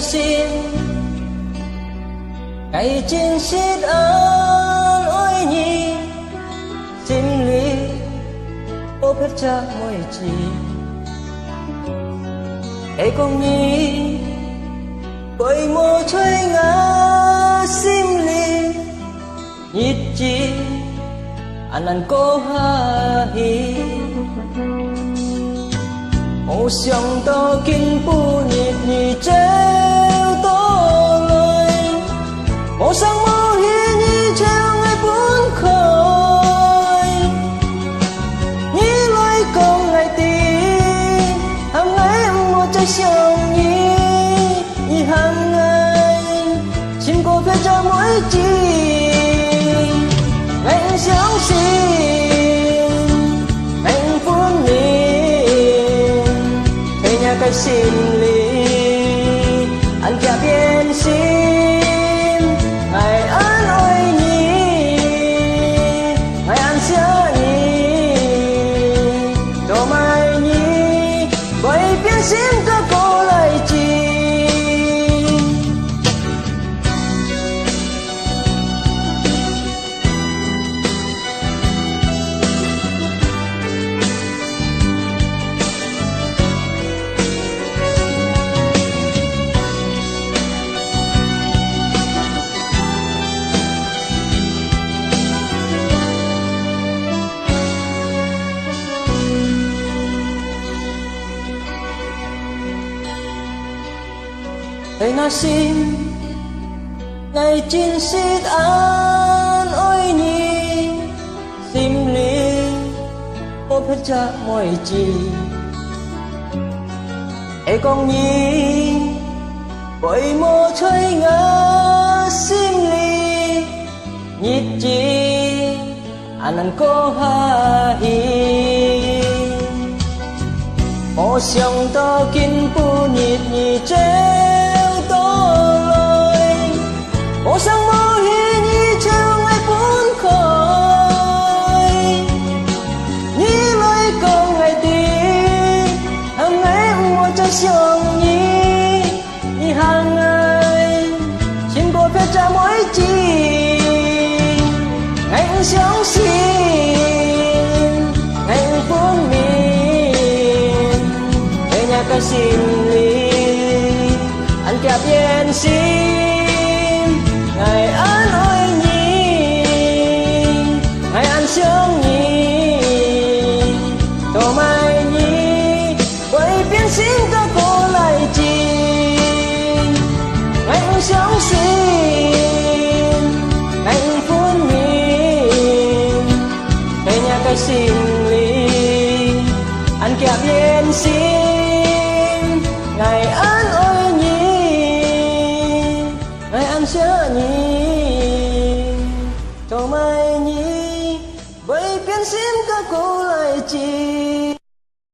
xin ngày trên xiết ơn ôi nhi xin lý ô phép cha môi chi ấy con nhi quay mô chơi ngã sim li nhít chi anh ăn cô ha hi ô xiong to kinh pu nhịp nhị treo to lời ô sang mô hi nhị treo ngay bốn khơi nhị lối công ngày tì hàng ngày em một trái xiong nhị nhị hàng ngày xin cô phép cho mỗi chi anh sống xin anh phun niềm thế nhà cái xin lý anh kia biên xin ngày ăn ôi nhi ngày ăn xưa nhi cho mai nhi bởi biên xin các cô lại chi thầy na xin ngày chín xiết an ôi nhi sim li ô phép cha môi chi ấy con nhi quay mô chơi ngã sim li nhít chi anh ăn cô ha hi ô xiong to kinh pu nhịp nhị treo to lời ô sang mô hi nhị treo ngay bốn khơi nhị lối công ngày tì hàng ngày một trái xiong nhị nhị hàng ngày xin cô phép cha mỗi chi anh sống xin anh phun miền thế nhà cái xin